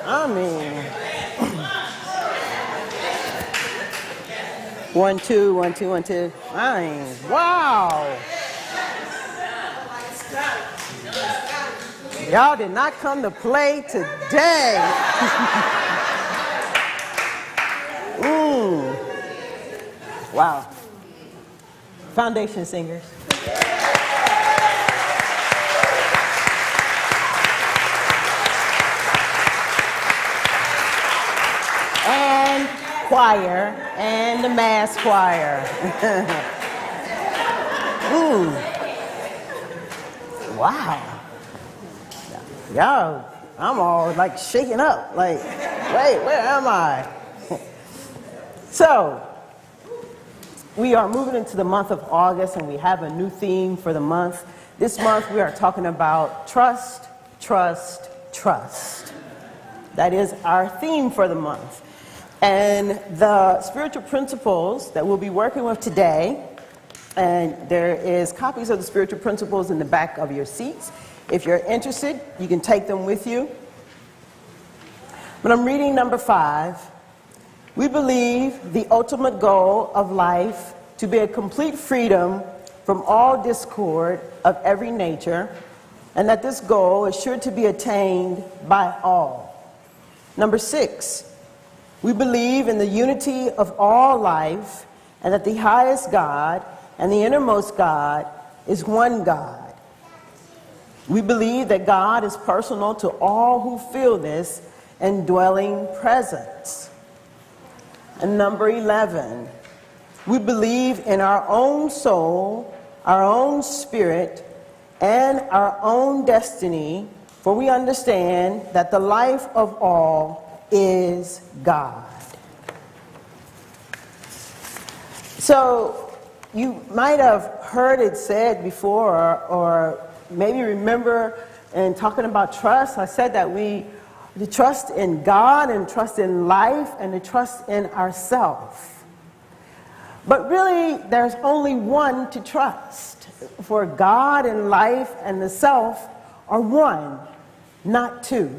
I mean, 1, 2, 1, 2, 1, 2. I mean, wow. Y'all did not come to play today. Wow. Foundation singers. And choir, and the mass choir. Wow. Y'all, I'm all like shaking up, like, wait, where am I? So, we are moving into the month of August, and we have a new theme for the month. This month we are talking about trust, trust, trust. That is our theme for the month. And the spiritual principles that we'll be working with today, and there is copies of the spiritual principles in the back of your seats. If you're interested, you can take them with you. But I'm reading number 5. We believe the ultimate goal of life to be a complete freedom from all discord of every nature, and that this goal is sure to be attained by all. Number 6, we believe in the unity of all life, and that the highest God and the innermost God is one God. We believe that God is personal to all who feel this indwelling presence. And number 11, we believe in our own soul, our own spirit, and our own destiny, for we understand that the life of all is God. So you might have heard it said before, or maybe remember in talking about trust, I said that we trust in God and trust in life and to trust in ourselves. But really, there's only one to trust. For God and life and the self are one, not two.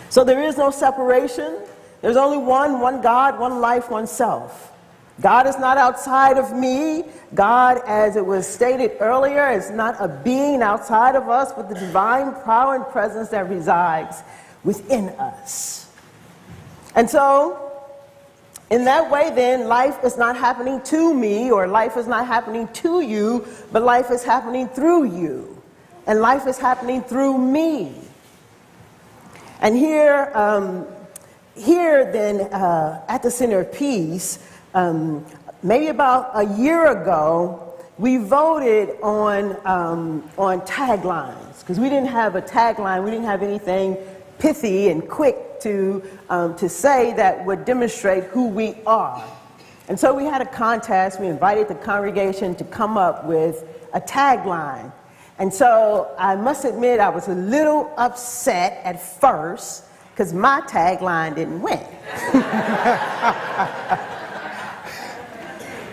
So there is no separation. There's only one God, one life, one self. God is not outside of me. God, as it was stated earlier, is not a being outside of us, but the divine power and presence that resides within us. And so, in that way then, life is not happening to me, or life is not happening to you, but life is happening through you. And life is happening through me. And here then, at the Center of Peace, maybe about a year ago, we voted on taglines, because we didn't have a tagline, we didn't have anything pithy and quick to say that would demonstrate who we are. And so we had a contest. We invited the congregation to come up with a tagline. And so I must admit I was a little upset at first because my tagline didn't win.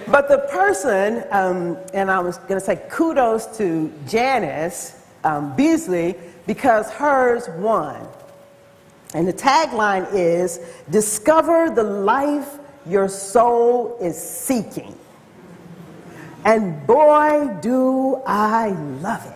But the person, and I was going to say kudos to Janice Beasley, because hers won. And the tagline is, discover the life your soul is seeking. And boy, do I love it.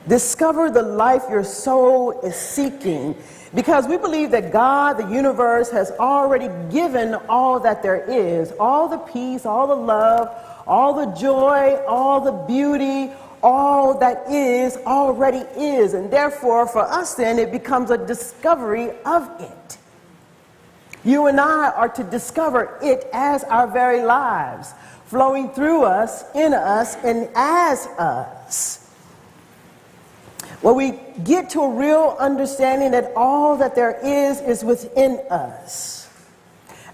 Discover the life your soul is seeking. Because we believe that God, the universe, has already given all that there is, all the peace, all the love, all the joy, all the beauty, all that is already is. And therefore, for us then, it becomes a discovery of it. You and I are to discover it as our very lives, flowing through us, in us, and as us. Well, we get to a real understanding that all that there is within us.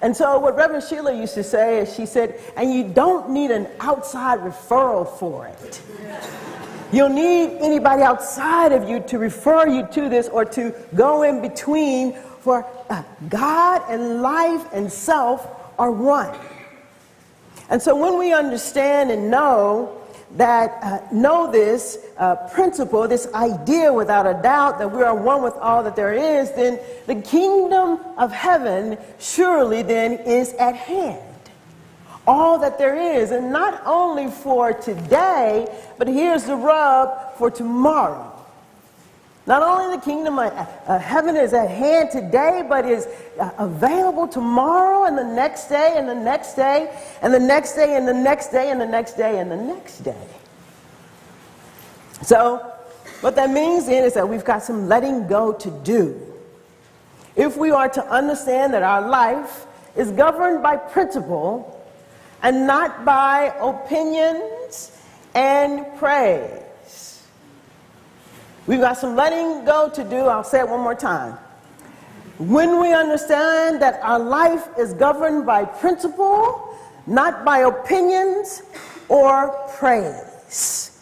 And so what Reverend Sheila used to say is, she said, and you don't need an outside referral for it. You'll need anybody outside of you to refer you to this, or to go in between, for God and life and self are one. And so when we understand and know that know this principle, this idea without a doubt that we are one with all that there is, then the kingdom of heaven surely then is at hand. All that there is, and not only for today, but here's the rub, for tomorrow. Not only the kingdom of heaven is at hand today, but is available tomorrow and the next day and the next day and the next day and the next day and the next day and the next day. So what that means then is that we've got some letting go to do. If we are to understand that our life is governed by principle and not by opinions and praise. We've got some letting go to do. I'll say it one more time. When we understand that our life is governed by principle, not by opinions or praise.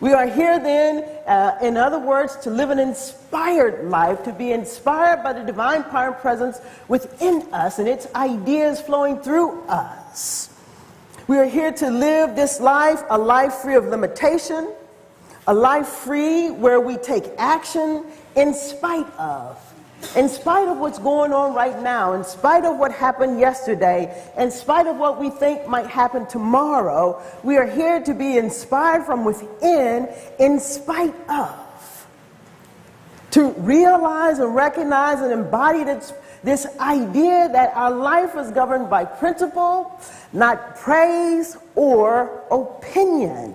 We are here then, in other words, to live an inspired life, to be inspired by the divine power and presence within us and its ideas flowing through us. We are here to live this life, a life free of limitation, a life free where we take action in spite of what's going on right now, in spite of what happened yesterday, in spite of what we think might happen tomorrow. We are here to be inspired from within in spite of. To realize and recognize and embody this idea that our life is governed by principle, not praise or opinion.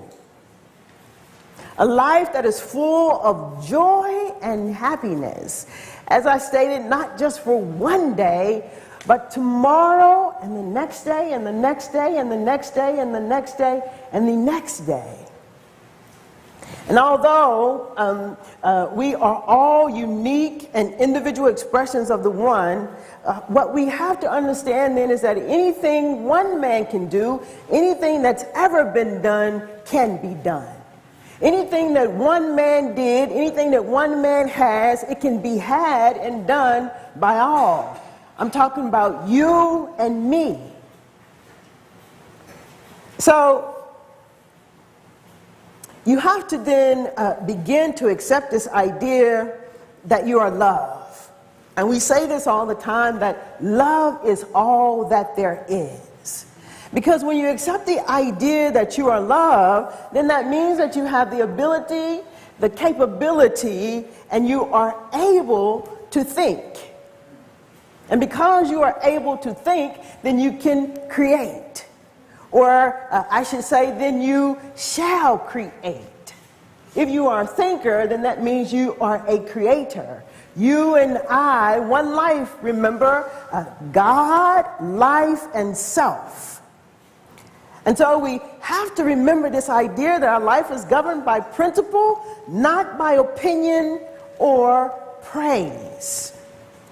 A life that is full of joy and happiness. As I stated, not just for one day, but tomorrow and the next day and the next day and the next day and the next day and the next day. And although we are all unique and individual expressions of the one, what we have to understand then is that anything one man can do, anything that's ever been done can be done. Anything that one man did, anything that one man has, it can be had and done by all. I'm talking about you and me. So you have to then begin to accept this idea that you are loved. And we say this all the time, that love is all that there is. Because when you accept the idea that you are loved, then that means that you have the ability, the capability, and you are able to think. And because you are able to think, then you can create. Or I should say, then you shall create. If you are a thinker, then that means you are a creator. You and I, one life, remember, God, life, and self. And so we have to remember this idea that our life is governed by principle, not by opinion or praise.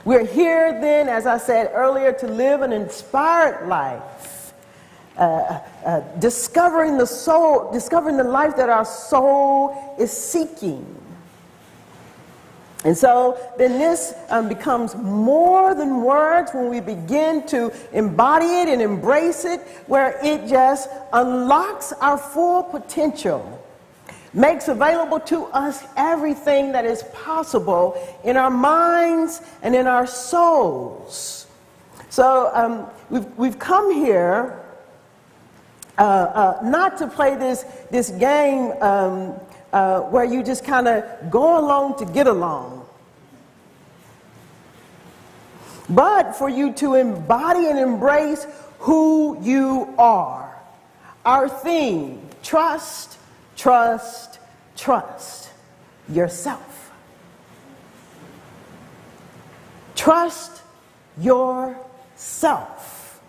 We're here then, as I said earlier, to live an inspired life, discovering the soul, discovering the life that our soul is seeking. And so then this becomes more than words when we begin to embody it and embrace it, where it just unlocks our full potential, makes available to us everything that is possible in our minds and in our souls. So we've come here not to play this game where you just kind of go along to get along, but for you to embody and embrace who you are. Our theme, trust, trust, trust yourself. Trust yourself.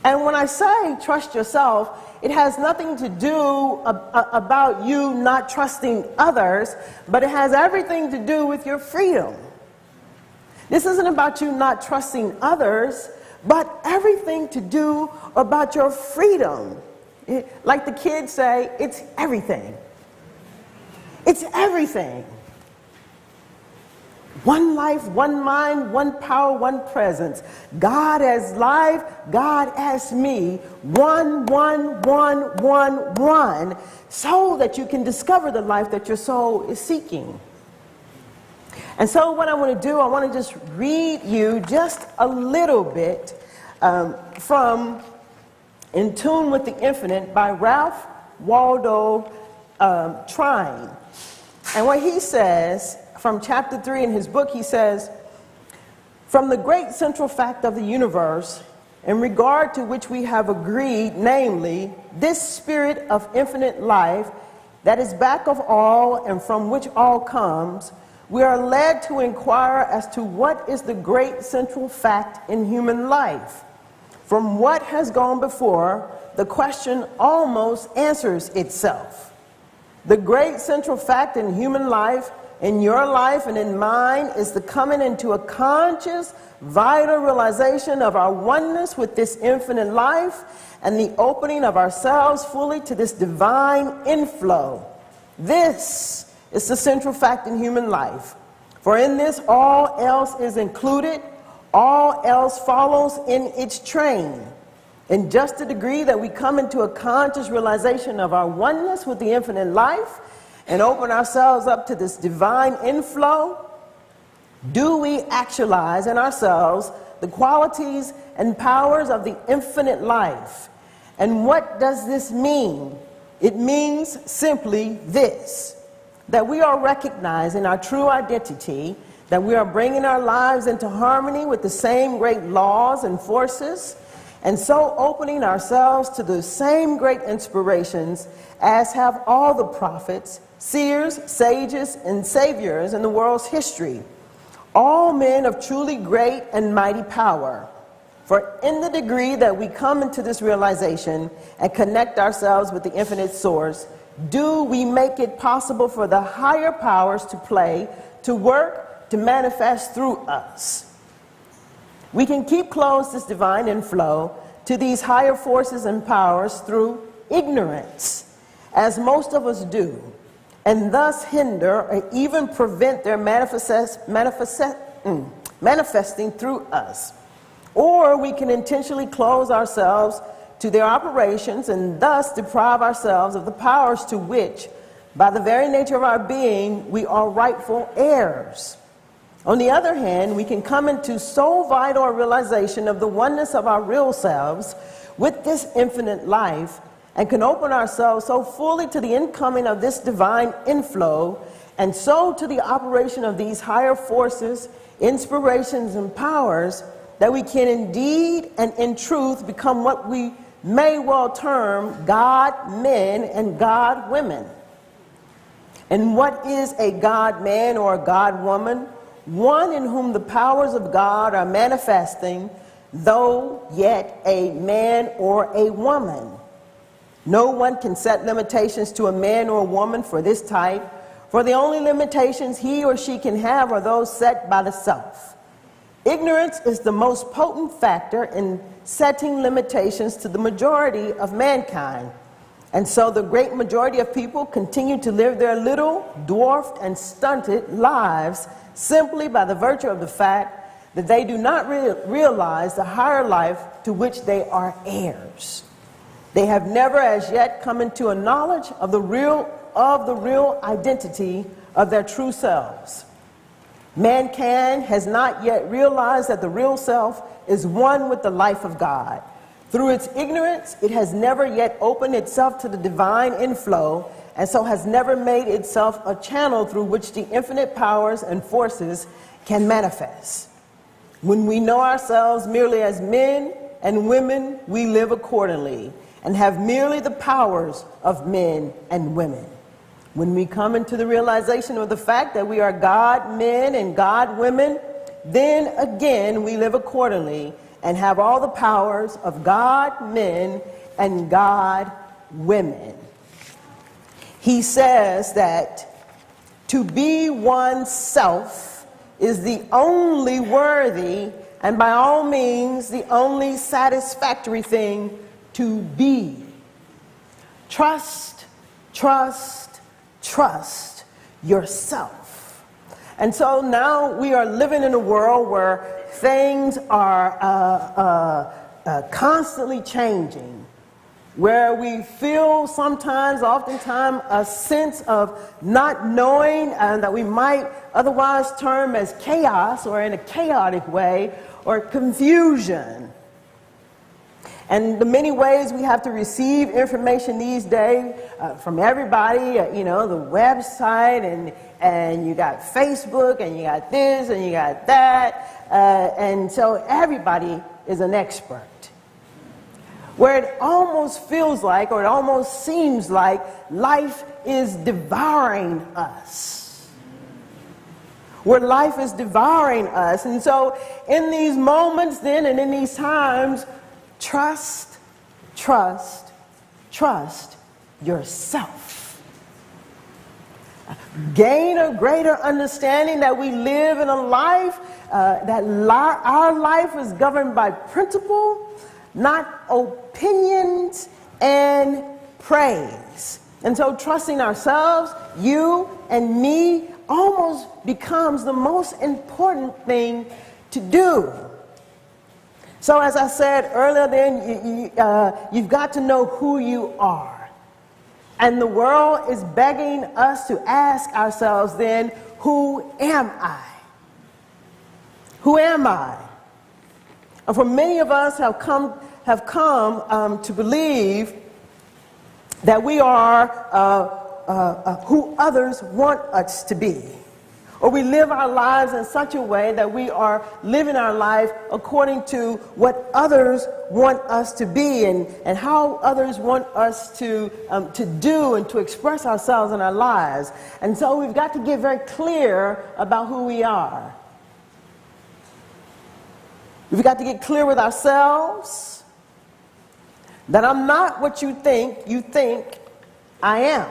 And when I say trust yourself, it has nothing to do about you not trusting others, but it has everything to do with your freedom. This isn't about you not trusting others, but everything to do about your freedom. Like the kids say, it's everything. It's everything. One life, one mind, one power, one presence. God as life, God as me. One, so that you can discover the life that your soul is seeking. And so what I want to do, I want to just read you just a little bit from In Tune with the Infinite by Ralph Waldo Trine. And what he says from chapter 3 in his book, he says, from the great central fact of the universe, in regard to which we have agreed, namely, this spirit of infinite life that is back of all and from which all comes, we are led to inquire as to what is the great central fact in human life. From what has gone before, the question almost answers itself. The great central fact in human life, in your life and in mine, is the coming into a conscious, vital realization of our oneness with this infinite life and the opening of ourselves fully to this divine inflow. This is the central fact in human life. For in this, all else is included, all else follows in its train. In just the degree that we come into a conscious realization of our oneness with the infinite life and open ourselves up to this divine inflow, do we actualize in ourselves the qualities and powers of the infinite life. And what does this mean? It means simply this, that we are recognizing our true identity, that we are bringing our lives into harmony with the same great laws and forces, and so opening ourselves to the same great inspirations as have all the prophets, seers, sages, and saviors in the world's history, all men of truly great and mighty power. For in the degree that we come into this realization and connect ourselves with the infinite source, do we make it possible for the higher powers to play, to work, to manifest through us. We can keep closed this divine inflow to these higher forces and powers through ignorance, as most of us do, and thus hinder or even prevent their manifesting through us. Or we can intentionally close ourselves to their operations and thus deprive ourselves of the powers to which, by the very nature of our being, we are rightful heirs. On the other hand, we can come into so vital a realization of the oneness of our real selves with this infinite life, and can open ourselves so fully to the incoming of this divine inflow, and so to the operation of these higher forces, inspirations, and powers, that we can indeed and in truth become what we may well term God men and God women. And what is a God man or a God woman? One in whom the powers of God are manifesting, though yet a man or a woman. No one can set limitations to a man or a woman for this type, for the only limitations he or she can have are those set by the self. Ignorance is the most potent factor in setting limitations to the majority of mankind. And so the great majority of people continue to live their little, dwarfed, and stunted lives simply by the virtue of the fact that they do not realize the higher life to which they are heirs. They have never as yet come into a knowledge of the real identity of their true selves. Mankind has not yet realized that the real self is one with the life of God. Through its ignorance, it has never yet opened itself to the divine inflow, and so has never made itself a channel through which the infinite powers and forces can manifest. When we know ourselves merely as men and women, we live accordingly and have merely the powers of men and women. When we come into the realization of the fact that we are God men and God women, then again we live accordingly and have all the powers of God men and God women. He says that to be oneself is the only worthy and by all means the only satisfactory thing to be. Trust, trust, trust yourself. And so now we are living in a world where things are constantly changing, where we feel sometimes, oftentimes, a sense of not knowing, and that we might otherwise term as chaos, or in a chaotic way, or confusion. And the many ways we have to receive information these days from everybody, the website, and you got Facebook, and you got this, and you got that, and so everybody is an expert. Where it almost feels like, or it almost seems like, life is devouring us. Where life is devouring us. And so in these moments then, and in these times, trust, trust, trust yourself. Gain a greater understanding that we live in a life, our life is governed by principle, not opinions and praise. And so trusting ourselves, you and me, almost becomes the most important thing to do. So as I said earlier, then you've got to know who you are. And the world is begging us to ask ourselves then, who am I? Who am I? And for many of us have come to believe that we are who others want us to be. Or we live our lives in such a way that we are living our life according to what others want us to be, and how others want us to do and to express ourselves in our lives. And so we've got to get very clear about who we are. We've got to get clear with ourselves that I'm not what you think I am.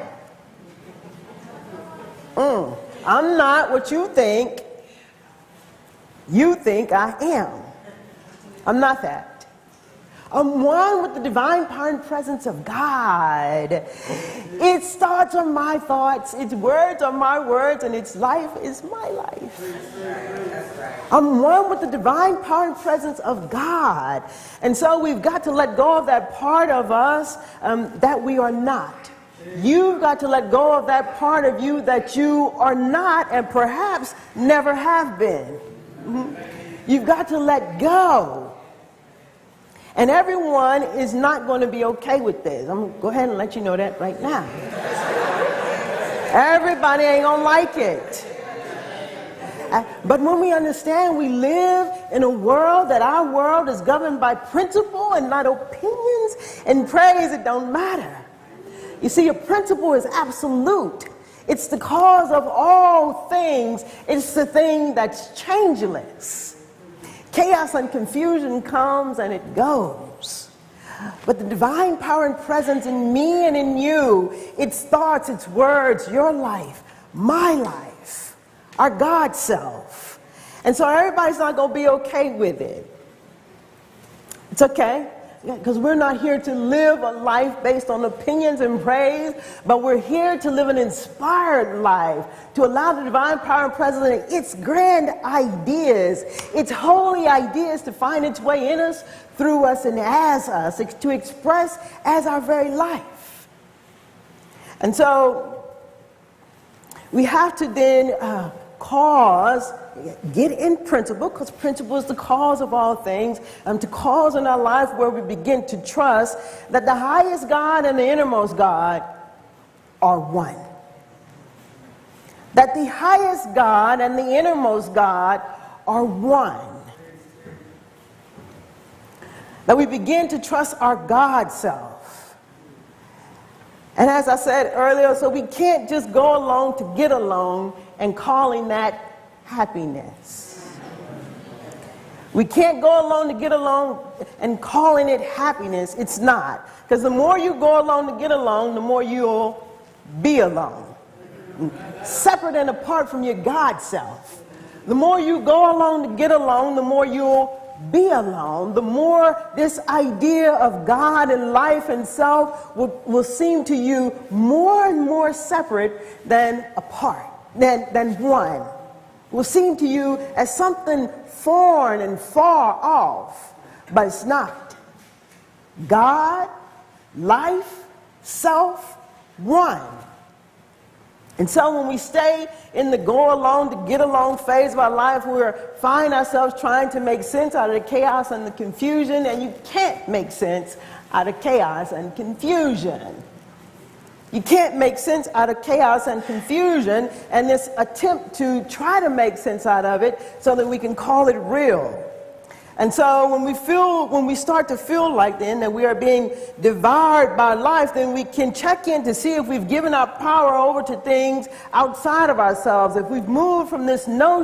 I'm not what you think I am. I'm not that. I'm one with the divine power and presence of God. Its thoughts are my thoughts, its words are my words, and its life is my life. I'm one with the divine power and presence of God. And so we've got to let go of that part of us that we are not. You've got to let go of that part of you that you are not, and perhaps never have been. You've got to let go. And everyone is not going to be okay with this. I'm going to go ahead and let you know that right now. Everybody ain't going to like it. But when we understand we live in a world, that our world is governed by principle and not opinions and praise, it don't matter. You see, a principle is absolute. It's the cause of all things. It's the thing that's changeless. Chaos and confusion comes and it goes. But the divine power and presence in me and in you, its thoughts, its words, your life, my life, our God self. And so everybody's not going to be okay with it. It's okay. Because we're not here to live a life based on opinions and praise, but we're here to live an inspired life, to allow the divine power and presence and its grand ideas, its holy ideas to find its way in us, through us, and as us, to express as our very life. And so we have to then get in principle, because principle is the cause of all things, to cause in our life where we begin to trust that the highest God and the innermost God are one. That the highest God and the innermost God are one. That we begin to trust our God self. And as I said earlier, so we can't just go along to get along and calling that happiness. We can't go along to get along and calling it happiness. It's not. Because the more you go along to get along, the more you'll be alone. Separate and apart from your God self. The more you go along to get along, the more you'll be alone. The more this idea of God and life and self will seem to you more and more separate than apart, than one. will seem to you as something foreign and far off, but it's not. God, life, self, one. And so when we stay in the go along to get along phase of our life, we find ourselves trying to make sense out of the chaos and the confusion, and you can't make sense out of chaos and confusion. You can't make sense out of chaos and confusion and this attempt to try to make sense out of it so that we can call it real. And so when we start to feel like then that we are being devoured by life, then we can check in to see if we've given our power over to things outside of ourselves, if we've moved from this notion